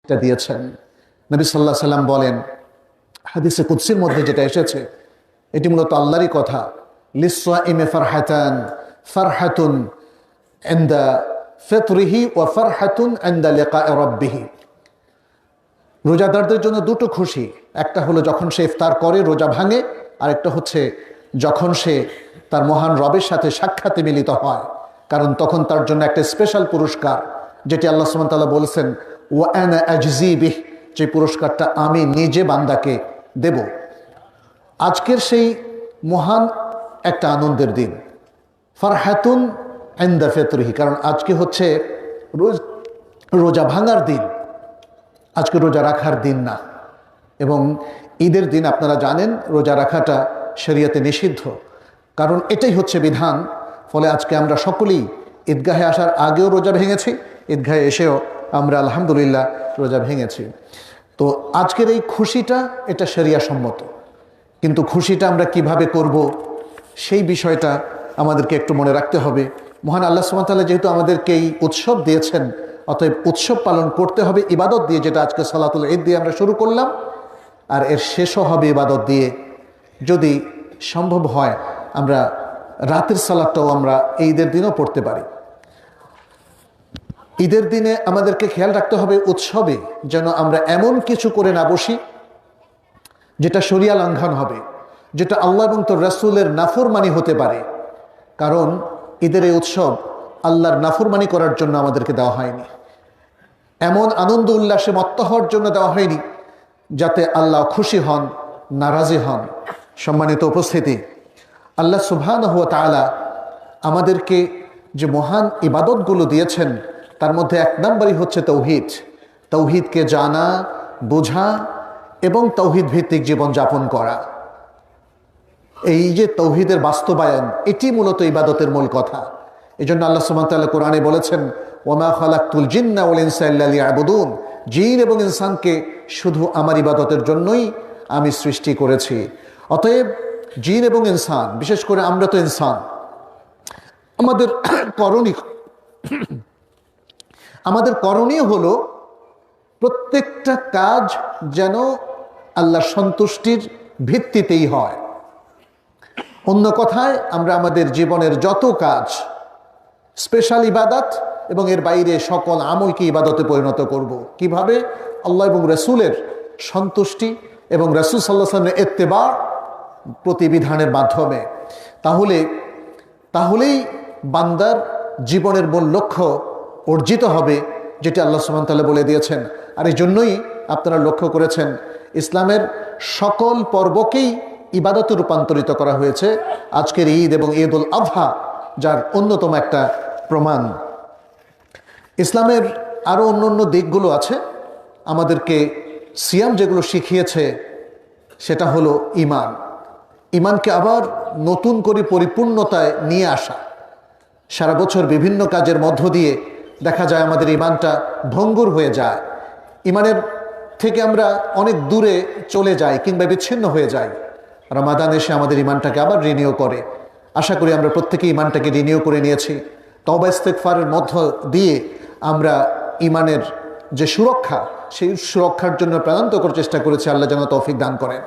এটা দিয়েছেন। নবী সাল্লাল্লাহু আলাইহি সাল্লাম বলেন, হাদিসে কুদসির মধ্যে যেটা এসেছে, এটি মূলত আল্লাহরই কথা, লিসসাইমি ফারহাতান, ফারহাতুন ইনদা ফিতরিহি ওয়া ফারহাতুন ইনদা লিকাই রাব্বিহি। রোজাদারদের জন্য দুটো খুশি, একটা হলো যখন সে ইফতার করে রোজা ভাঙে, আর একটা হচ্ছে যখন সে তার মহান রবের সাথে সাক্ষাতে মিলিত হয়, কারণ তখন তার জন্য একটা স্পেশাল পুরস্কার, যেটি আল্লাহ সুবহানাহু ওয়া তাআলা বলেছেন ওয়া আনা আজজি বিহ, যে পুরস্কারটা আমি নিজে বান্দাকে দেব। আজকের সেই মহান একটা আনন্দের দিন, ফারহাতুন ইনদা ফিতরিহি, কারণ আজকে হচ্ছে রোজা ভাঙার দিন, আজকে রোজা রাখার দিন না। এবং ঈদের দিন আপনারা জানেন রোজা রাখাটা শরীয়তে নিষিদ্ধ, কারণ এটাই হচ্ছে বিধান। ফলে আজকে আমরা সকলেই ঈদগাহে আসার আগেও রোজা ভেঙেছি, ঈদগাহে এসেও আমরা আলহামদুলিল্লাহ রোজা ভেঙেছি। তো আজকের এই খুশিটা এটা শরিয়া সম্মত, কিন্তু খুশিটা আমরা কিভাবে করব সেই বিষয়টা আমাদেরকে একটু মনে রাখতে হবে। মহান আল্লাহ সুবহানাহু ওয়া তাআলা যেহেতু আমাদেরকে এই উৎসব দিয়েছেন, অতএব উৎসব পালন করতে হবে ইবাদত দিয়ে, যেটা আজকে সালাতুল ঈদ দিয়ে আমরা শুরু করলাম, আর এর শেষও হবে ইবাদত দিয়ে। যদি সম্ভব হয় আমরা রাতের সালাতটাও আমরা ঈদের দিনও পড়তে পারি। ঈদের দিনে আমাদেরকে খেয়াল রাখতে হবে উৎসবে যেন আমরা এমন কিছু করে না বসি যেটা শরিয়া লঙ্ঘন হবে, যেটা আল্লাহ এবং তোর রাসূলের নাফরমানি হতে পারে। কারণ ঈদের এই উৎসব আল্লাহর নাফরমানি করার জন্য আমাদেরকে দেওয়া হয়নি, এমন আনন্দ উল্লাসে মত্ত হওয়ার জন্য দেওয়া হয়নি যাতে আল্লাহ খুশি হন, নারাজি হন। সম্মানিত উপস্থিতি, আল্লাহ সুবহানাহু ওয়া তাআলা আমাদেরকে যে মহান ইবাদতগুলো দিয়েছেন তার মধ্যে এক নম্বরই হচ্ছে তৌহিদ। তৌহিদকে জানা, বোঝা এবং তৌহিদ ভিত্তিক জীবনযাপন করা। এই যে তৌহিদের বাস্তবায়ন, এটি মূলত ইবাদতের মূল কথা। এই জন্য আল্লাহ সুবহানাহু ওয়া তাআলা কোরআনে বলেছেন ওয়ামা খালাকতুল জিন্না ওয়াল ইনসা ইল্লা লিয়াবুদুন, জিন এবং ইনসানকে শুধু আমার ইবাদতের জন্যই আমি সৃষ্টি করেছি। অতএব জিন এবং ইনসান, বিশেষ করে আমরা তো ইনসান, আমাদের করণীয় হলো প্রত্যেকটা কাজ যেন আল্লাহর সন্তুষ্টির ভিত্তিতেই হয়। অন্য কথায় আমরা আমাদের জীবনের যত কাজ, স্পেশাল ইবাদত এবং এর বাইরে সকল আমলকে ইবাদতে পরিণত করব। কিভাবে? আল্লাহ এবং রাসূলের সন্তুষ্টি এবং রাসূল সাল্লাল্লাহু আলাইহি ওয়াসাল্লামের ইত্তেবা প্রতিবিধানের মাধ্যমে। তাহলেই বান্দার জীবনের মূল লক্ষ্য অর্জিত হবে, যেটি আল্লাহ সুবহানাহু ওয়া তাআলা বলে দিয়েছেন। আর এই জন্যই আপনারা লক্ষ্য করেছেন ইসলামের সকল পর্বকেই ইবাদতে রূপান্তরিত করা হয়েছে। আজকের ঈদ এবং ঈদ উল আযহা যার অন্যতম একটা প্রমাণ। ইসলামের আরও অন্য দিকগুলো আছে। আমাদেরকে সিয়াম যেগুলো শিখিয়েছে সেটা হলো ঈমান। ঈমানকে আবার নতুন করে পরিপূর্ণতায় নিয়ে আসা। সারা বছর বিভিন্ন কাজের মধ্য দিয়ে দেখা যায় আমাদের ঈমানটা ভঙ্গুর হয়ে যায়, ঈমানের থেকে আমরা অনেক দূরে চলে যাই কিংবা বিচ্ছিন্ন হয়ে যাই। রমাদান এসে আমাদের ঈমানটাকে আবার রিনিউ করে। আশা করি আমরা প্রত্যেকে ঈমানটাকে রিনিউ করে নিয়েছি। তওবা ইস্তেগফারের মধ্য দিয়ে আমরা ঈমানের যে সুরক্ষা, সেই সুরক্ষার জন্য প্রাণান্তকর চেষ্টা করেছি। আল্লাহ যেন তৌফিক দান করেন।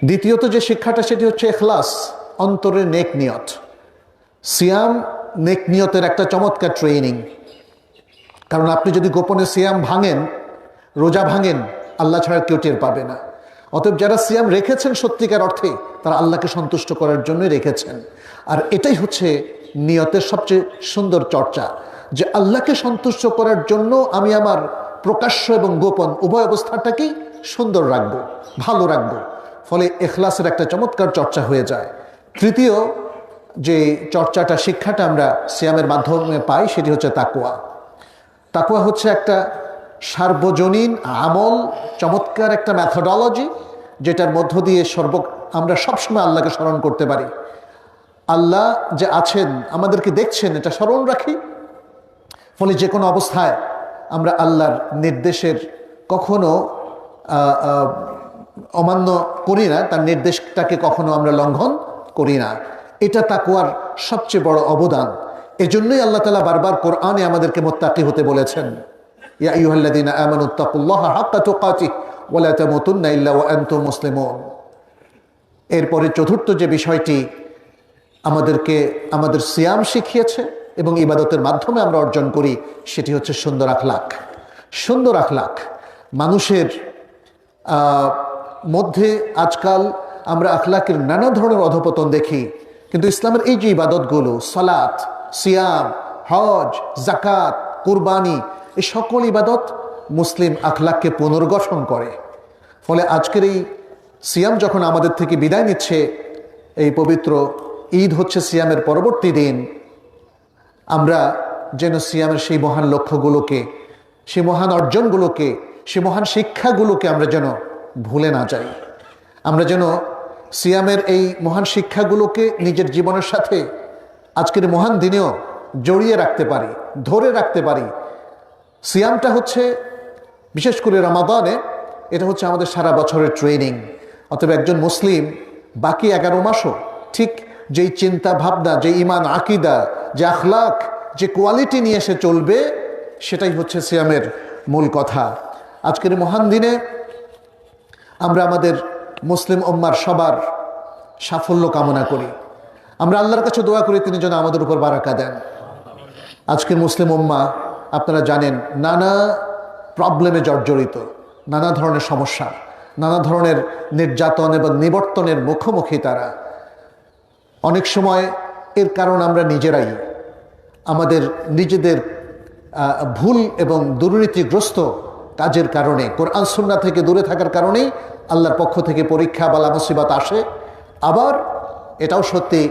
দ্বিতীয়ত যে শিক্ষাটা সেটি হচ্ছে ইখলাস, অন্তরের নেক নিয়ত। সিয়াম নেক নিয়তের একটা চমৎকার ট্রেনিং। কারণ আপনি যদি গোপনে সিয়াম ভাঙেন, রোজা ভাঙেন, আল্লাহ ছাড়া কেউ টের পাবে না। অতএব যারা সিয়াম রেখেছেন সত্যিকার অর্থে, তারা আল্লাহকে সন্তুষ্ট করার জন্যই রেখেছেন। আর এটাই হচ্ছে নিয়তের সবচেয়ে সুন্দর চর্চা, যে আল্লাহকে সন্তুষ্ট করার জন্য আমি আমার প্রকাশ্য এবং গোপন উভয় অবস্থাটাকেই সুন্দর রাখবো, ভালো রাখবো। ফলে ইখলাসের একটা চমৎকার চর্চা হয়ে যায়। তৃতীয় যে চর্চাটা, শিক্ষাটা আমরা সিয়ামের মাধ্যমে পাই, সেটি হচ্ছে তাকওয়া। তাকওয়া হচ্ছে একটা সার্বজনীন আমল, চমৎকার একটা ম্যাথোডলজি, যেটার মধ্য দিয়ে আমরা সবসময় আল্লাহকে স্মরণ করতে পারি। আল্লাহ যে আছেন, আমাদেরকে দেখছেন, এটা স্মরণ রাখি। ফলে যে কোনো অবস্থায় আমরা আল্লাহর নির্দেশের কখনো অমান্য করি না, তার নির্দেশটাকে কখনো আমরা লঙ্ঘন করি না। এটা তাকওয়ার সবচেয়ে বড় অবদান। এজন্যই আল্লাহ তাআলা বারবার কোরআনে আমাদেরকে মুত্তাকি হতে বলেছেন। ইয়া আইয়ুহাল্লাযীনা আমানুত্তাকুল্লাহা হাক্কা তুকাতিহি ওয়া লা তামুতুন্না ইল্লা ওয়া আনতুম মুসলিমুন। এরপরে চতুর্থ যে বিষয়টি আমাদেরকে আমাদের সিয়াম শিখিয়েছে এবং ইবাদতের মাধ্যমে আমরা অর্জন করি, সেটি হচ্ছে সুন্দর আখলাক। সুন্দর আখলাক মানুষের মধ্যে আজকাল আমরা আখলাকের নানা ধরনের অধপতন দেখি, কিন্তু ইসলামের এই যে ইবাদতগুলো, সালাত, সিয়াম, হজ, জাকাত, কুরবানি, এই সকল ইবাদত মুসলিম আখলাককে পুনর্গঠন করে। ফলে আজকের এই সিয়াম যখন আমাদের থেকে বিদায় নিচ্ছে, এই পবিত্র ঈদ হচ্ছে সিয়ামের পরবর্তী দিন, আমরা যেন সিয়ামের সেই মহান লক্ষ্যগুলোকে, সেই মহান অর্জনগুলোকে, সেই মহান শিক্ষাগুলোকে আমরা যেন ভুলে না যাই। আমরা যেন সিয়ামের এই মহান শিক্ষাগুলোকে নিজের জীবনের সাথে আজকের মহান দিনেও জড়িয়ে রাখতে পারি, ধরে রাখতে পারি। সিয়ামটা হচ্ছে, বিশেষ করে রমাদানে, এটা হচ্ছে আমাদের সারা বছরের ট্রেনিং। অতএব একজন মুসলিম বাকি 11 মাসও ঠিক যেই চিন্তা ভাবনা, যে ইমান, আকিদা, যে আখলাক, যে কোয়ালিটি নিয়ে সে চলবে, সেটাই হচ্ছে সিয়ামের মূল কথা। আজকের মহান দিনে আমরা আমাদের মুসলিম উম্মার সবার সাফল্য কামনা করি। আমরা আল্লাহর কাছে দোয়া করি তিনি যেন আমাদের উপর বারাকা দেন। আজকের মুসলিম উম্মা আপনারা জানেন নানা প্রবলেমে জর্জরিত, নানা ধরনের সমস্যা, নানা ধরনের নির্যাতন এবং নিবর্তনের মুখোমুখি তারা। অনেক সময় এর কারণ আমরা নিজেরাই, আমাদের নিজেদের ভুল এবং দুর্নীতিগ্রস্ত কাজের কারণে, কোরআন সুন্নাহ থেকে দূরে থাকার কারণেই আল্লাহর পক্ষ থেকে পরীক্ষা, বালা মুসিবত আসে। আবার এটাও সত্যি,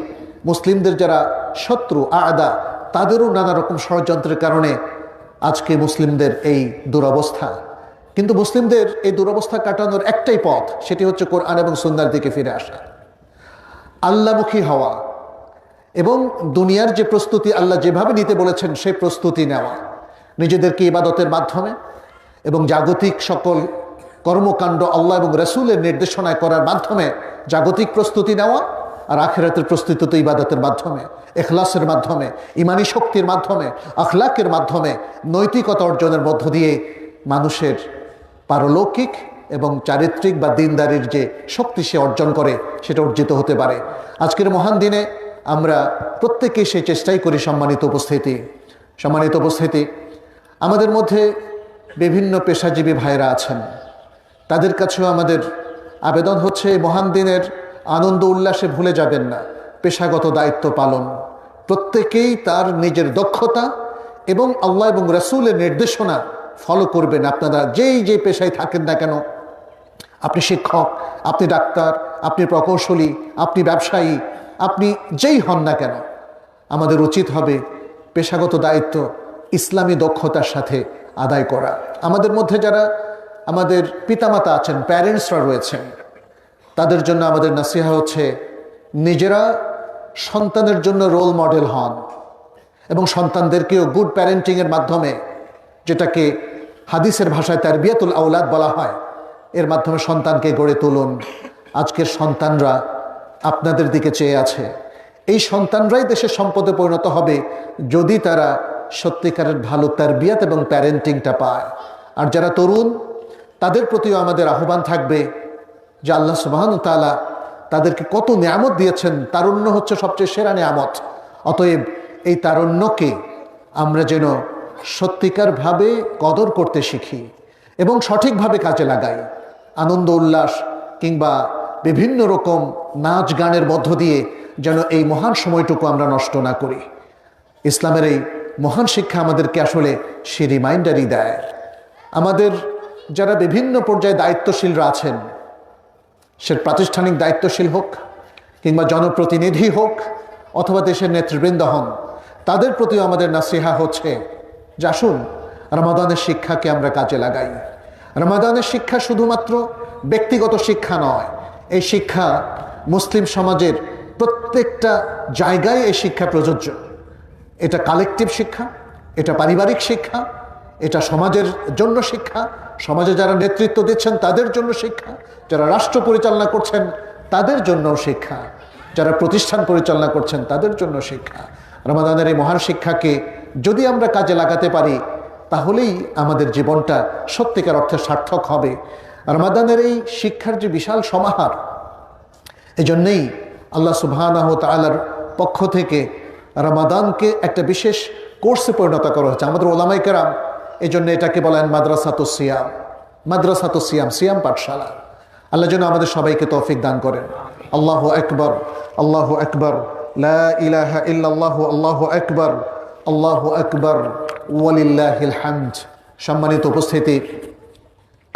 মুসলিমদের যারা শত্রু, আদা, তাদেরও নানা রকম ষড়যন্ত্রের কারণে আজকে মুসলিমদের এই দুরবস্থা। কিন্তু মুসলিমদের এই দুরবস্থা কাটানোর একটাই পথ, সেটি হচ্ছে কোরআন এবং সুন্নাহর দিকে ফিরে আসা, আল্লাহমুখী হওয়া এবং দুনিয়ার যে প্রস্তুতি আল্লাহ যেভাবে নিতে বলেছেন সেই প্রস্তুতি নেওয়া, নিজেদেরকে ইবাদতের মাধ্যমে এবং জাগতিক সকল কর্মকাণ্ড আল্লাহ এবং রাসূলের নির্দেশনায় করার মাধ্যমে জাগতিক প্রস্তুতি নেওয়া, আর আখিরাতের প্রস্তুতি তো ইবাদতের মাধ্যমে, ইখলাসের মাধ্যমে, ইমানি শক্তির মাধ্যমে, আখলাকের মাধ্যমে, নৈতিকতা অর্জনের মধ্য দিয়ে মানুষের পারলৌকিক এবং চারিত্রিক বা দিনদারির যে শক্তি সে অর্জন করে, সেটা অর্জিত হতে পারে। আজকের মহান দিনে আমরা প্রত্যেকেই সেই চেষ্টাই করি। সম্মানিত উপস্থিতি, আমাদের মধ্যে বিভিন্ন পেশাজীবী ভাইরা আছেন, তাদের কাছেও আমাদের আবেদন হচ্ছে মহান দিনের আনন্দ উল্লাসে ভুলে যাবেন না পেশাগত দায়িত্ব পালন। প্রত্যেকেই তার নিজের দক্ষতা এবং আল্লাহ এবং রাসূলের নির্দেশনা ফলো করবেন। আপনারা যে পেশায় থাকেন না কেন, আপনি শিক্ষক, আপনি ডাক্তার, আপনি প্রকৌশলী, আপনি ব্যবসায়ী, আপনি যেই হন না কেন, আমাদের উচিত হবে পেশাগত দায়িত্ব ইসলামী দক্ষতার সাথে আদায় করা। আমাদের মধ্যে যারা আমাদের পিতামাতা আছেন, প্যারেন্টসরা রয়েছেন, তাদের জন্য আমাদের নাসিহা হচ্ছে নিজেরা সন্তানের জন্য রোল মডেল হন এবং সন্তানদেরকেও গুড প্যারেন্টিংয়ের মাধ্যমে, যেটাকে হাদিসের ভাষায় তারবিয়াতুল আওলাদ বলা হয়, এর মাধ্যমে সন্তানকে গড়ে তুলুন। আজকের সন্তানরা আপনাদের দিকে চেয়ে আছে। এই সন্তানরাই দেশের সম্পদে পরিণত হবে যদি তারা সত্যিকারের ভালো তারবিয়াত এবং প্যারেন্টিংটা পায়। আর যারা তরুণ, তাদের প্রতিও আমাদের আহ্বান থাকবে যে আল্লাহ সুবহানাহু ওয়া তাআলা তাদেরকে কত নিয়ামত দিয়েছেন, তারুণ্য হচ্ছে সবচেয়ে সেরা নিয়ামত। অতএব এই তারুণ্যকে আমরা যেন সত্যিকারভাবে কদর করতে শিখি এবং সঠিকভাবে কাজে লাগাই। আনন্দ উল্লাস কিংবা বিভিন্ন রকম নাচ গানের মধ্য দিয়ে যেন এই মহান সময়টুকু আমরা নষ্ট না করি। ইসলামের এই মহান শিক্ষা আমাদেরকে আসলে সে রিমাইন্ডারই দেয়। আমাদের যারা বিভিন্ন পর্যায়ে দায়িত্বশীলরা আছেন, সে প্রাতিষ্ঠানিক দায়িত্বশীল হোক কিংবা জনপ্রতিনিধি হোক অথবা দেশের নেতৃবৃন্দ হন, তাদের প্রতিও আমাদের নাসিহা হচ্ছে যে আসুন রমাদানের শিক্ষাকে আমরা কাজে লাগাই। রমাদানের শিক্ষা শুধুমাত্র ব্যক্তিগত শিক্ষা নয়, এই শিক্ষা মুসলিম সমাজের প্রত্যেকটা জায়গায় এই শিক্ষা প্রযোজ্য। এটা কালেকটিভ শিক্ষা, এটা পারিবারিক শিক্ষা, এটা সমাজের জন্য শিক্ষা, সমাজে যারা নেতৃত্ব দিচ্ছেন তাদের জন্য শিক্ষা, যারা রাষ্ট্র পরিচালনা করছেন তাদের জন্য শিক্ষা, যারা প্রতিষ্ঠান পরিচালনা করছেন তাদের জন্য শিক্ষা। রমাদানের এই মহান শিক্ষাকে যদি আমরা কাজে লাগাতে পারি, তাহলেই আমাদের জীবনটা সত্যিকার অর্থে সার্থক হবে। রমাদানের এই শিক্ষার যে বিশাল সমাহার, এজন্যই আল্লাহ সুবহানাহু ওয়া তাআলার পক্ষ থেকে রমাদানকে একটা বিশেষ কোর্সে পরিণত করা হয়েছে। আমাদের ওলামায়ে কেরাম এজন্য এটাকে বলেন মাদ্রাসাতুস সিয়াম, মাদ্রাসাতুস সিয়াম, সিয়াম পাঠশালা। আল্লাহ যেন আমাদের সবাইকে তৌফিক দান করেন। আল্লাহু আকবার, আল্লাহু আকবার, লা ইলাহা ইল্লাল্লাহু, আল্লাহু আকবার, আল্লাহু আকবার, ওয়ালিল্লাহিল হামদ। সম্মানিত উপস্থিতি,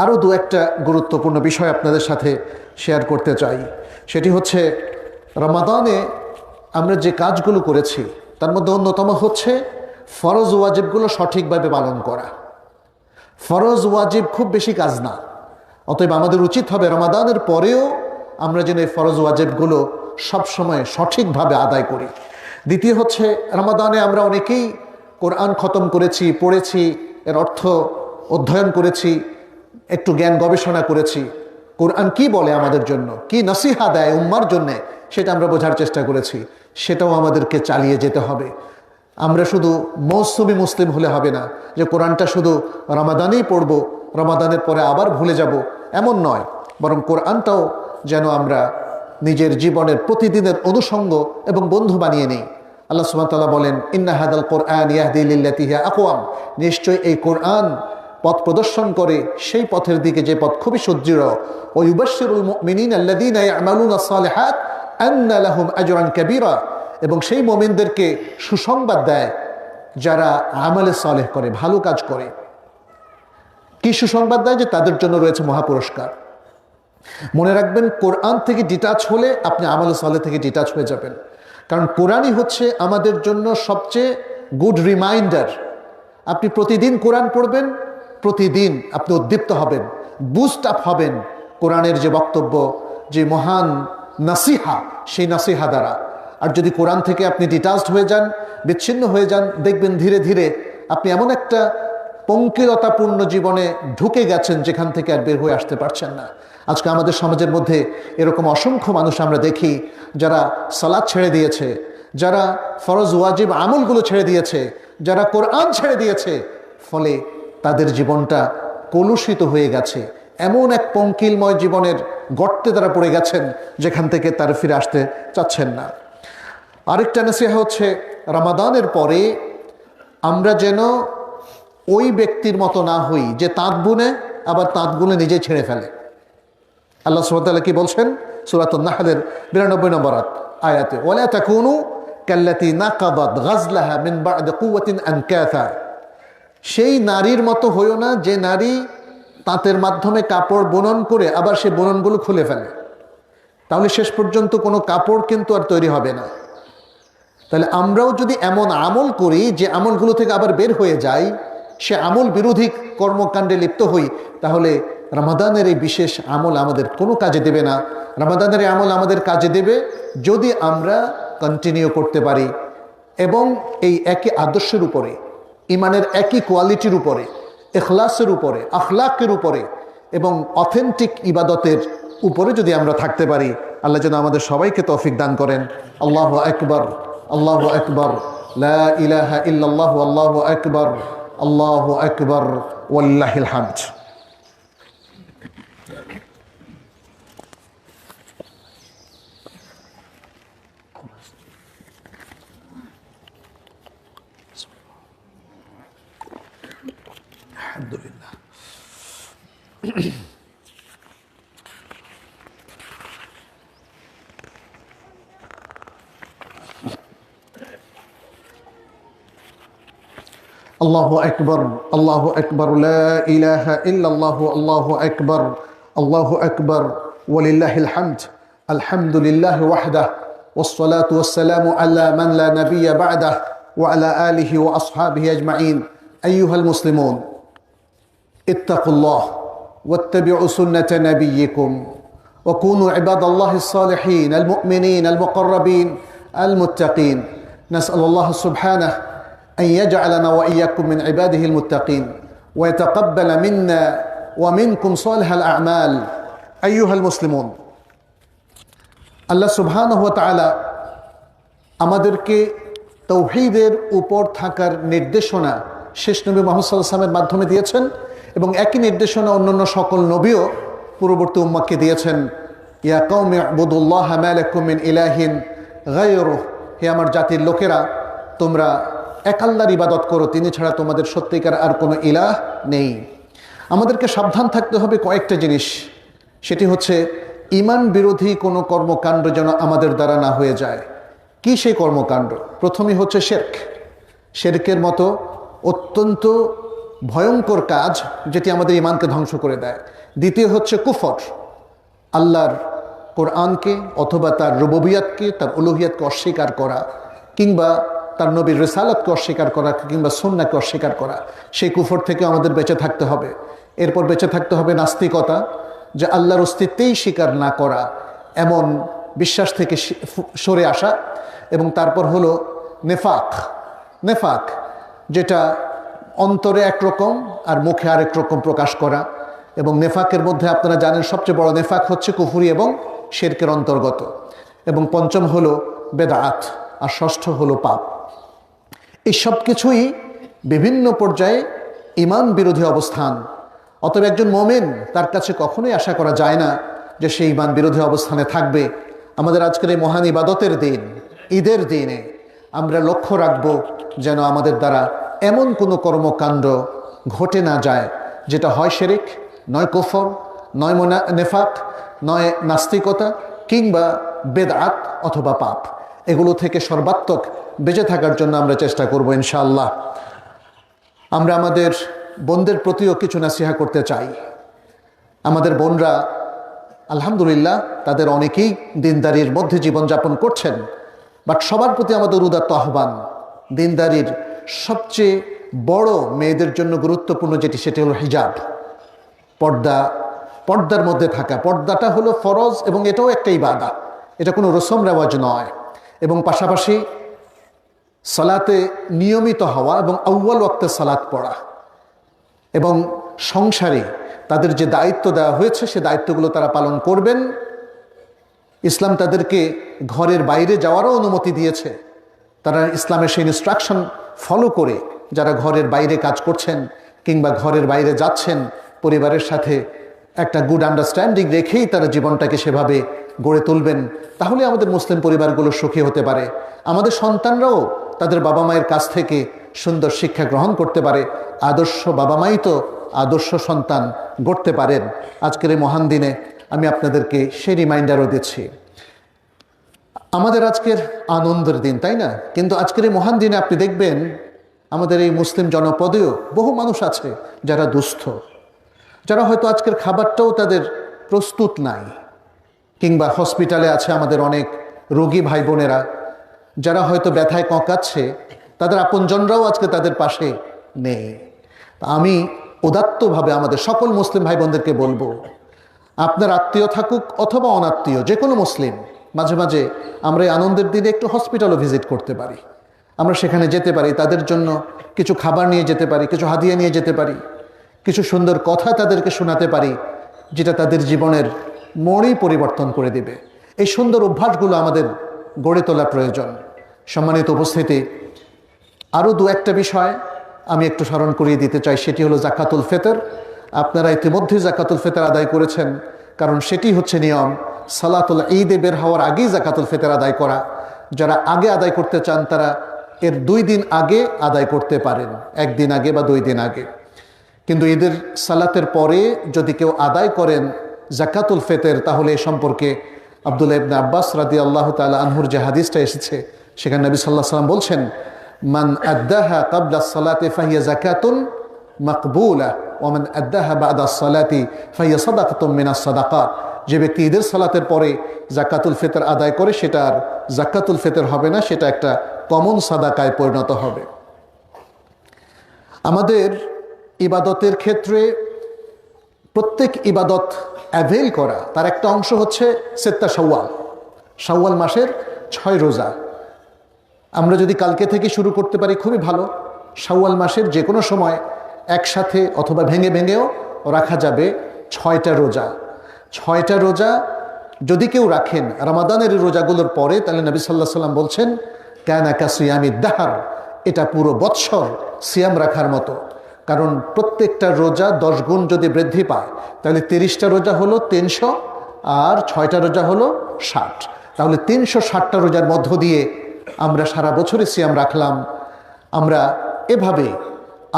আরও দু একটা গুরুত্বপূর্ণ বিষয় আপনাদের সাথে শেয়ার করতে চাই। সেটি হচ্ছে রমাদানে আমরা যে কাজগুলো করেছি তার মধ্যে অন্যতম হচ্ছে ফরজ ওয়াজিবগুলো সঠিকভাবে পালন করা। ফরজ ওয়াজিব খুব বেশি কাজ না, অতএব আমাদের উচিত হবে রমাদানের পরেও আমরা যেন এই ফরজ ওয়াজিবগুলো সবসময় সঠিকভাবে আদায় করি। দ্বিতীয় হচ্ছে, রমাদানে আমরা অনেকেই কোরআন খতম করেছি, পড়েছি, এর অর্থ অধ্যয়ন করেছি, একটু জ্ঞান গবেষণা করেছি, কোরআন কি বলে আমাদের জন্য, কি নসিহা দেয় উম্মার জন্যে, সেটা আমরা বোঝার চেষ্টা করেছি। সেটাও আমাদেরকে চালিয়ে যেতে হবে। আমরা শুধু মৌসুমি মুসলিম হলে হবে না, যে কোরআনটা শুধু রমাদানেই পড়ব, রমাদানের পরে আবার ভুলে যাব, এমন নয়। বরং কোরআনটাও যেন আমরা নিজের জীবনের প্রতিদিনের অনুষঙ্গ এবং বন্ধু বানিয়ে নেই। আল্লাহ সুবহানাহু ওয়া তাআলা বলেন, ইন্না হাদাল কোরআন ইয়াহদি লিল্লাতি হিয়া আকওয়াম, নিশ্চয়ই এই কোরআন পথ প্রদর্শন করে সেই পথের দিকে যে পথ খুবই সুদৃঢ়। ওয়া ইউবাশশিরুল মুমিনিনা আল্লাযীনা ইয়া'মালুনাস সালিহাত আন্না লাহুম আজরান কাবীরা, এবং সেই মুমিনদেরকে সুসংবাদ দেয় যারা আমলে সালেহ করে, ভালো কাজ করে। কি সুসংবাদ দেয়? যে তাদের জন্য রয়েছে মহাপুরস্কার। মনে রাখবেন, কোরআন থেকে ডিটাচ হলে আপনি আমলে সালেহ থেকে ডিটাচ হয়ে যাবেন। কারণ কোরআনই হচ্ছে আমাদের জন্য সবচেয়ে গুড রিমাইন্ডার। আপনি প্রতিদিন কোরআন পড়বেন, প্রতিদিন আপনি উদ্দীপ্ত হবেন, বুস্ট আপ হবেন কোরআনের যে বক্তব্য, যে মহান নাসিহা, সেই নাসিহা দ্বারা। আর যদি কোরআন থেকে আপনি ডিটাচড হয়ে যান, বিচ্ছিন্ন হয়ে যান, দেখবেন ধীরে ধীরে আপনি এমন একটা পঙ্কিলতাপূর্ণ জীবনে ঢুকে গেছেন যেখান থেকে আর বের হয়ে আসতে পারছেন না। আজকে আমাদের সমাজের মধ্যে এরকম অসংখ্য মানুষ আমরা দেখি, যারা সালাত ছেড়ে দিয়েছে, যারা ফরজ ওয়াজিব আমলগুলো ছেড়ে দিয়েছে, যারা কোরআন ছেড়ে দিয়েছে, ফলে তাদের জীবনটা কলুষিত হয়ে গেছে। এমন এক পঙ্কিলময় জীবনের গর্তে তারা পড়ে গেছেন যেখান থেকে তারা ফিরে আসতে চাচ্ছেন না। আরেকটা নসিহা হচ্ছে, রমাদানের পরে আমরা যেন ওই ব্যক্তির মতো না হই যে তাঁত বুনে আবার তাঁত বুনে নিজে ছেড়ে ফেলে। আল্লাহ সুবহানাহু ওয়া তাআলা কি বলছেন? সূরাতুন নাহলের 92 নম্বর আয়াতে, ওয়ালা তাকুনু কাল্লাতী নাকাদাত গাজলাহা মিন বা'দি কুওয়াতিন আনকাসা, সেই নারীর মতো হইও না যে নারী তাঁতের মাধ্যমে কাপড় বুনন করে আবার সে বুননগুলো খুলে ফেলে। তাহলে শেষ পর্যন্ত কোনো কাপড় কিন্তু আর তৈরি হবে না। তাহলে আমরাও যদি এমন আমল করি যে আমলগুলো থেকে আবার বের হয়ে যাই, সে আমল বিরোধী কর্মকাণ্ডে লিপ্ত হই, তাহলে রমাদানের এই বিশেষ আমল আমাদের কোনো কাজে দেবে না। রমাদানের এই আমল আমাদের কাজে দেবে যদি আমরা কন্টিনিউ করতে পারি এবং এই একই আদর্শের উপরে, ইমানের একই কোয়ালিটির উপরে, ইখলাসের উপরে, আখলাকের উপরে এবং অথেন্টিক ইবাদতের উপরে যদি আমরা থাকতে পারি। আল্লাহ যেন আমাদের সবাইকে তৌফিক দান করেন। আল্লাহু আকবার, আল্লাহু আকবার, লা ইলাহা ইল্লাল্লাহু, আল্লাহু আকবার, আল্লাহু আকবার, ওয়াল্লাহিল হামদ। আলহামদুলিল্লাহ। আল্লাহু আকবার, আল্লাহু আকবার, লা ইলাহা ইল্লাল্লাহু, আল্লাহু আকবার, আল্লাহু আকবার, ওয়ালিল্লাহিল হামদ। আলহামদুলিল্লাহি ওয়াহদাহু, ওয়াসসালাতু ওয়াসসালামু আলা মান লা নাবিয়্যা বা'দাহু ওয়া আলা আলিহি ওয়া আসহাবিহি আজমাইন। আইয়ুহাল মুসলিমুন, ইত্তাকুল্লাহ ওয়াত্তাবিউ সুন্নাতা নাবিয়্যিকুম ওয়া কুনু ইবাদাল্লাহিস সালিহিন আল মুমিনিন আল মুকাররাবিন আল মুত্তাকিন। নাসআলুল্লাহ সুবহানাহু أن يجعلنا وإياكم من عباده المتقين ويتقبل منا ومنكم صالح الأعمال. أيها المسلمون, আল্লাহ সুবহানাহু ওয়া তাআলা আমাদেরকে তাওহীদের উপর থাকার নির্দেশনা শেষ নবী মুহাম্মদ সাল্লাল্লাহু আলাইহি ওয়াসাল্লামের মাধ্যমে দিয়েছেন, এবং একই নির্দেশনা অন্যান্য সকল নবীও পূর্ববর্তী উম্মাহকে দিয়েছেন। ইয়া কওমি ইবুদুল্লাহ মা লাকুম মিন ইলাহিন গায়রুহু, হে আমার জাতির লোকেরা, তোমরা এক আল্লাহর ইবাদত করো, তিনি ছাড়া তোমাদের সত্যিকার আর কোনো ইলাহ নেই। আমাদেরকে সাবধান থাকতে হবে কয়েকটা জিনিস। সেটি হচ্ছে ঈমান বিরোধী কোনো কর্মকাণ্ড যেন আমাদের দ্বারা না হয়ে যায়। কি সেই কর্মকাণ্ড? প্রথমেই হচ্ছে শিরক, শিরকের মতো অত্যন্ত ভয়ঙ্কর কাজ যেটি আমাদের ঈমানকে ধ্বংস করে দেয়। দ্বিতীয় হচ্ছে কুফর, আল্লাহর কোরআনকে অথবা তার রুবুবিয়াতকে, তার উলুহিয়াতকে অস্বীকার করা, কিংবা তার নবীর রিসালাতকে অস্বীকার করা, কিংবা সুন্নাহকে অস্বীকার করা। সেই কুফর থেকে আমাদের বেঁচে থাকতে হবে। এরপর বেঁচে থাকতে হবে নাস্তিকতা, যে আল্লাহর অস্তিত্বেই স্বীকার না করা, এমন বিশ্বাস থেকে সরে আসা। এবং তারপর হলো নেফাক, নেফাক যেটা অন্তরে একরকম আর মুখে আরেক রকম প্রকাশ করা। এবং নেফাকের মধ্যে আপনারা জানেন সবচেয়ে বড় নেফাক হচ্ছে কুফরি এবং শিরকের অন্তর্গত। এবং পঞ্চম হলো বেদাত, আর ষষ্ঠ হলো পাপ। এই সব কিছুই বিভিন্ন পর্যায়ে ঈমান বিরোধী অবস্থান। অতএব একজন মুমিন, তার কাছে কখনোই আশা করা যায় না যে সে ঈমান বিরোধী অবস্থানে থাকবে। আমাদের আজকের এই মহান ইবাদতের দিন, ঈদের দিনে আমরা লক্ষ্য রাখব যেন আমাদের দ্বারা এমন কোনো কর্মকাণ্ড ঘটে না যায় যেটা হয় শিরক, নয় কুফর, নয় নেফাক, নয় নাস্তিকতা, কিংবা বেদআত অথবা পাপ। এগুলো থেকে সর্বাত্মক বেঁচে থাকার জন্য আমরা চেষ্টা করব ইনশাআল্লাহ। আমরা আমাদের বোনদের প্রতিও কিছু নাসিহা করতে চাই। আমাদের বোনরা আলহামদুলিল্লাহ তাদের অনেকেই দিনদারির মধ্যে জীবনযাপন করছেন, বাট সবার প্রতি আমাদের উদাত্ত আহ্বান, দিনদারির সবচেয়ে বড় মেয়েদের জন্য গুরুত্বপূর্ণ যেটি, সেটি হলো হিজাব, পর্দা। পর্দার মধ্যে থাকা, পর্দাটা হলো ফরজ এবং এটাও একটা ইবাদত, এটা কোনো রসম রেওয়াজ নয়। এবং পাশাপাশি সালাতে নিয়মিত হওয়া এবং আউয়াল ওয়াক্তে সালাত পড়া, এবং সংসারে তাদের যে দায়িত্ব দেওয়া হয়েছে সে দায়িত্বগুলো তারা পালন করবেন। ইসলাম তাদেরকে ঘরের বাইরে যাওয়ারও অনুমতি দিয়েছে। তারা ইসলামের সেই ইনস্ট্রাকশন ফলো করে যারা ঘরের বাইরে কাজ করছেন কিংবা ঘরের বাইরে যাচ্ছেন, পরিবারের সাথে একটা গুড আন্ডারস্ট্যান্ডিং রেখেই তারা জীবনটাকে সেভাবে গড়ে তুলবেন, তাহলে আমাদের মুসলিম পরিবারগুলো সুখী হতে পারে। আমাদের সন্তানরাও তাদের বাবা মায়ের কাছ থেকে সুন্দর শিক্ষা গ্রহণ করতে পারে। আদর্শ বাবা মাই তো আদর্শ সন্তান গড়তে পারেন। আজকের এই মহান দিনে আমি আপনাদেরকে সেই রিমাইন্ডারও দিচ্ছি। আমাদের আজকের আনন্দের দিন, তাই না? কিন্তু আজকের এই মহান দিনে আপনি দেখবেন আমাদের এই মুসলিম জনপদেও বহু মানুষ আছে যারা দুস্থ, যারা হয়তো আজকের খাবারটাও তাদের প্রস্তুত নাই, কিংবা হসপিটালে আছে আমাদের অনেক রোগী ভাই বোনেরা, যারা হয়তো ব্যথায় কঁকাচ্ছে, তাদের আপনজনরাও আজকে তাদের পাশে নেই। আমি উদাত্তভাবে আমাদের সকল মুসলিম ভাই বোনদেরকে বলবো, আপনার আত্মীয় থাকুক অথবা অনাত্মীয়, যে কোনো মুসলিম, মাঝে মাঝে আমরা এই আনন্দের দিনে একটু হসপিটালও ভিজিট করতে পারি। আমরা সেখানে যেতে পারি, তাদের জন্য কিছু খাবার নিয়ে যেতে পারি, কিছু হাদিয়া নিয়ে যেতে পারি, কিছু সুন্দর কথা তাদেরকে শোনাতে পারি, যেটা তাদের জীবনের মোড়ই পরিবর্তন করে দিবে। এই সুন্দর অভ্যাসগুলো আমাদের গড়ে তোলা প্রয়োজন। সম্মানিত উপস্থিতি, আরও দু একটা বিষয় আমি একটু স্মরণ করিয়ে দিতে চাই, সেটি হলো জাকাতুল ফিতর। আপনারা ইতিমধ্যেই জাকাতুল ফিতর আদায় করেছেন, কারণ সেটি হচ্ছে নিয়ম। সালাতুল ঈদে বের হওয়ার আগেই জাকাতুল ফিতর আদায় করা। যারা আগে আদায় করতে চান তারা এর 2 দিন আগে আদায় করতে পারেন, 1 দিন আগে বা 2 দিন আগে। কিন্তু ঈদের সালাতের পরে যদি কেউ আদায় করেন জাকাতুল ফিতর, তাহলে এ সম্পর্কে আব্দুল্লাহ ইবনে আব্বাস রাদিয়াল্লাহু তাআলা আনহুর যে হাদিসটা এসেছে, সেখানে নবী সাল্লাল্লাহু আলাইহি ওয়াসাল্লাম বলছেন, মান আদ্দাহা ক্বাবলা আস-সালাতি ফাহিয়া যাকাতুন মাকবুলা ওয়া মান আদ্দাহা বা'দা আস-সালাতি ফাহিয়া সাদাকাতুন মিনাস সাদাকাত। যে ব্যক্তি ঈদের সালাতের পরে জাকাতুল ফিতর আদায় করে, সেটা আর জাকাতুল ফিতর হবে না, সেটা একটা কমন সাদাকায় পরিণত হবে। আমাদের ইবাদতের ক্ষেত্রে প্রত্যেক ইবাদত অ্যাভেল করা, তার একটা অংশ হচ্ছে সিত্তা শাওয়াল, শাওয়াল মাসের 6 রোজা। আমরা যদি কালকে থেকে শুরু করতে পারি খুবই ভালো। শাওয়াল মাসের যে কোনো সময় একসাথে অথবা ভেঙে ভেঙেও রাখা যাবে 6টা রোজা। 6টা রোজা যদি কেউ রাখেন রমাদানের রোজাগুলোর পরে, তাহলে নবী সাল্লাল্লাহু আলাইহি ওয়াসাল্লাম বলছেন, কানা কাসিয়ামিদ দাহর, এটা পুরো বৎসর সিয়াম রাখার মতো। কারণ প্রত্যেকটা রোজা 10 গুণ যদি বৃদ্ধি পায় তাহলে 30টা রোজা হলো 300, আর 6টা রোজা হলো 60। তাহলে 360টা রোজার মধ্য দিয়ে আমরা সারা বছরই সিয়াম রাখলাম। আমরা এভাবে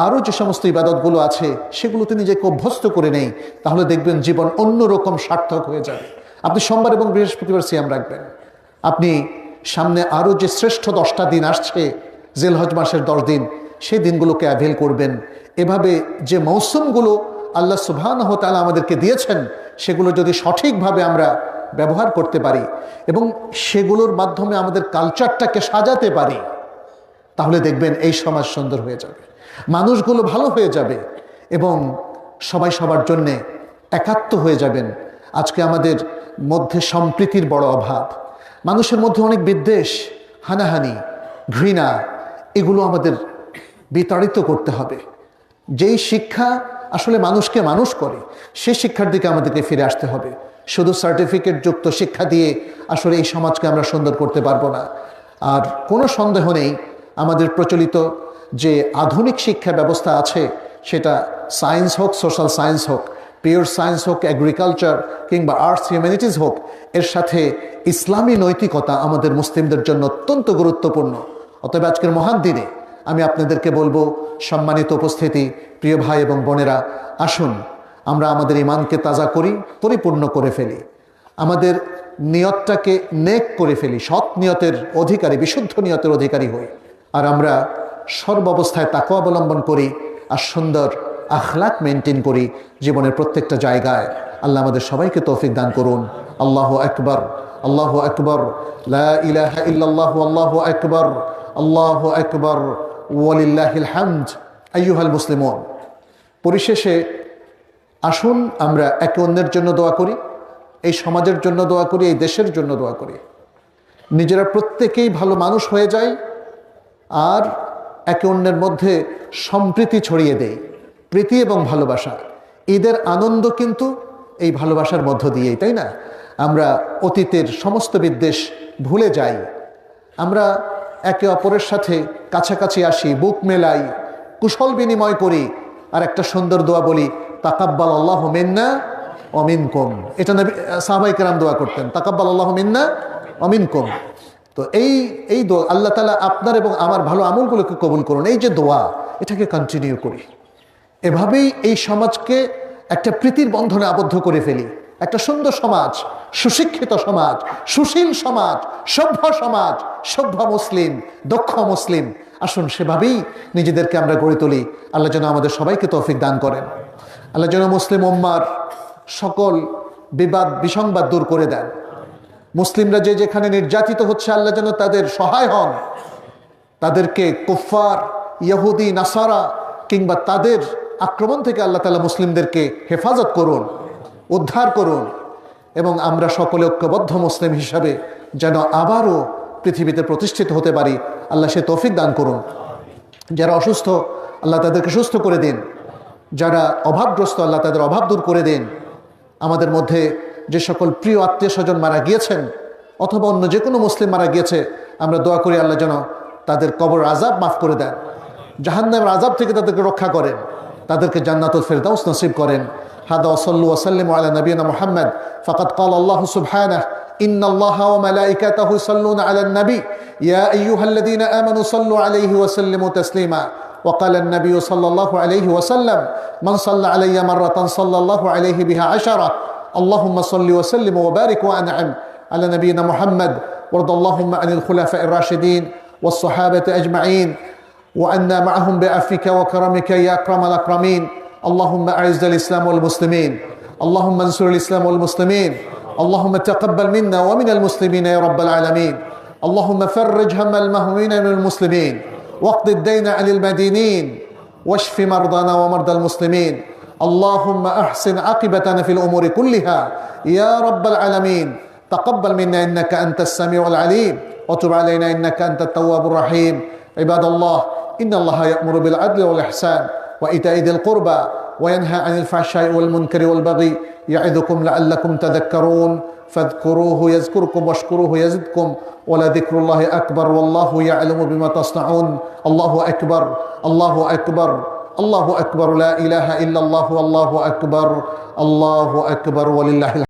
আরও যে সমস্ত ইবাদতগুলো আছে সেগুলোতে নিজেকে অভ্যস্ত করে নেই, তাহলে দেখবেন জীবন অন্যরকম সার্থক হয়ে যাবে। আপনি সোমবার এবং বৃহস্পতিবার সিয়াম রাখবেন, আপনি সামনে আরও যে শ্রেষ্ঠ 10টা দিন আসছে, জিলহজ মাসের 10 দিন, সেই দিনগুলোকে অ্যাভেল করবেন। এভাবে যে মৌসুমগুলো আল্লাহ সুবহানাহু ওয়া তাআলা আমাদেরকে দিয়েছেন সেগুলো যদি সঠিকভাবে আমরা ব্যবহার করতে পারি এবং সেগুলোর মাধ্যমে আমাদের কালচারটাকে সাজাতে পারি, তাহলে দেখবেন এই সমাজ সুন্দর হয়ে যাবে, মানুষগুলো ভালো হয়ে যাবে এবং সবাই সবার জন্যে একাত্ম হয়ে যাবেন। আজকে আমাদের মধ্যে সম্প্রীতির বড় অভাব, মানুষের মধ্যে অনেক বিদ্বেষ, হানাহানি, ঘৃণা, এগুলো আমাদের বিতাড়িত করতে হবে। যেই শিক্ষা আসলে মানুষকে মানুষ করে সেই শিক্ষার দিকে আমাদেরকে ফিরে আসতে হবে। শুধু সার্টিফিকেট যুক্ত শিক্ষা দিয়ে আসলে এই সমাজকে আমরা সুন্দর করতে পারবো না। আর কোনো সন্দেহ নেই আমাদের প্রচলিত যে আধুনিক শিক্ষা ব্যবস্থা আছে, সেটা সায়েন্স হোক, সোশ্যাল সায়েন্স হোক, পিওর সায়েন্স হোক, এগ্রিকালচার কিংবা আর্টস হিউম্যানিটিস হোক, এর সাথে ইসলামী নৈতিকতা আমাদের মুসলিমদের জন্য অত্যন্ত গুরুত্বপূর্ণ। অতএব আজকের মহান দিনে আমি আপনাদেরকে বলবো, সম্মানিত উপস্থিতি, প্রিয় ভাই এবং বোনেরা, আসুন আমরা আমাদের ইমানকে তাজা করি, পরিপূর্ণ করে ফেলি, আমাদের নিয়তটাকে নেক করে ফেলি, সৎ নিয়তের অধিকারী, বিশুদ্ধ নিয়তের অধিকারী হই, আর আমরা সর্বাবস্থায় তাকওয়া অবলম্বন করি আর সুন্দর আখলাক মেনটেন করি জীবনের প্রত্যেকটা জায়গায়। আল্লাহ আমাদের সবাইকে তৌফিক দান করুন। আল্লাহু আকবার, আল্লাহু আকবার, লা ইলাহা ইল্লাল্লাহু, আল্লাহু আকবার, আল্লাহু আকবার, ওয়ালিল্লাহিল হামদ। আইয়ুহাল মুসলিমুন, পরিশেষে আসুন আমরা একে অন্যের জন্য দোয়া করি, এই সমাজের জন্য দোয়া করি, এই দেশের জন্য দোয়া করি, নিজেরা প্রত্যেকেই ভালো মানুষ হয়ে যায় আর একে অন্যের মধ্যে সম্প্রীতি ছড়িয়ে দেই, প্রীতি এবং ভালোবাসা। ঈদের আনন্দ কিন্তু এই ভালোবাসার মধ্য দিয়েই, তাই না? আমরা অতীতের সমস্ত বিদ্বেষ ভুলে যাই, আমরা একে অপরের সাথে কাছাকাছি আসি, বুক মেলাই, কুশল বিনিময় করি আর একটা সুন্দর দোয়া বলি, তাকাব্বাল আল্লাহু মিন্না ওয়া মিনকুম। এটা নবী সাহাবায়ে কেরাম দোয়া করতেন, তাকাব্বাল আল্লাহু মিন্না ওয়া মিনকুম। তো এই দোয়া, আল্লাহ তাআলা আপনার এবং আমার ভালো আমলগুলোকে কবুল করুন, এই যে দোয়া, এটাকে কন্টিনিউ করি। এভাবেই এই সমাজকে একটা প্রীতির বন্ধনে আবদ্ধ করে ফেলি, একটা সুন্দর সমাজ, সুশিক্ষিত সমাজ, সুশীল সমাজ, সভ্য সমাজ, সভ্য মুসলিম, দক্ষ মুসলিম। আসুন সেভাবেই নিজেদেরকে আমরা গড়ে তুলি। আল্লাহ যেন আমাদের সবাইকে তৌফিক দান করেন। আল্লাহ যেন মুসলিম উম্মার সকল বিবাদ বিসংবাদ দূর করে দেন। মুসলিমরা যে যেখানে নির্যাতিত হচ্ছে, আল্লাহ যেন তাদের সহায় হন, তাদেরকে কুফফার, ইহুদি, নাসারা কিংবা তাদের আক্রমণ থেকে আল্লাহ তাআলা মুসলিমদেরকে হেফাজত করুন, উদ্ধার করুন এবং আমরা সকলে ঐক্যবদ্ধ মুসলিম হিসাবে যেন আবারও পৃথিবীতে প্রতিষ্ঠিত হতে পারি। আল্লাহ সে তৌফিক দান করুন। যারা অসুস্থ আল্লাহ তাদেরকে সুস্থ করে দিন, যারা অভাবগ্রস্ত আল্লাহ তাদের অভাব দূর করে দিন। আমাদের মধ্যে যে সকল প্রিয় আত্মীয় স্বজন মারা গিয়েছেন অথবা অন্য যে কোনো মুসলিম মারা গিয়েছে, আমরা দোয়া করি আল্লাহ যেন তাদের কবর আযাব মাফ করে দেন, জাহান্নামের আযাব থেকে তাদেরকে রক্ষা করেন, তাদেরকে জান্নাতুল ফিরদাউস নসিব করেন। হাদা ওয়া সাল্লু ওয়া সাল্লিমু আলা নবিয়িনা মুহাম্মদ। ফাকাদ ক্বালা আল্লাহু সুবহানাহু ইন্নাল্লাহা ওয়া মালাইকাতাহু ইউসাল্লুনা আলান নবী ইয়া আইয়ুহাল্লাযীনা আমানু সাল্লু আলাইহি ওয়া সাল্লিমু তাসলিমা। وقال النبي صلى الله عليه وسلم من صلى علي مرة صلى الله عليه بها 10. اللهم صل وسلم وبارك وأنعم على نبينا محمد. وارض اللهم عن الخلفاء الراشدين والصحابة أجمعين وأنا معهم بعفوك وكرمك يا أكرم الأكرمين. اللهم أعز الإسلام والمسلمين، اللهم انصر الإسلام والمسلمين، اللهم تقبل منا ومن المسلمين يا رب العالمين. اللهم فرج هم المهمومين من المسلمين واقض الدين عن المدينين واشف مرضانا ومرضى المسلمين. اللهم أحسن عاقبتنا في الأمور كلها يا رب العالمين. تقبل منا إنك أنت السميع العليم وتب علينا إنك أنت التواب الرحيم. عباد الله، إن الله يأمر بالعدل والإحسان وإيتاء ذي القربى وينهى عن الفحشاء والمنكر والبغي يعظكم لعلكم تذكرون فاذكروه يذكركم واشكروه يزدكم ولذكر الله أكبر والله يعلم بما تصنعون الله أكبر الله أكبر الله أكبر لا إله إلا الله والله أكبر الله أكبر ولله الحمد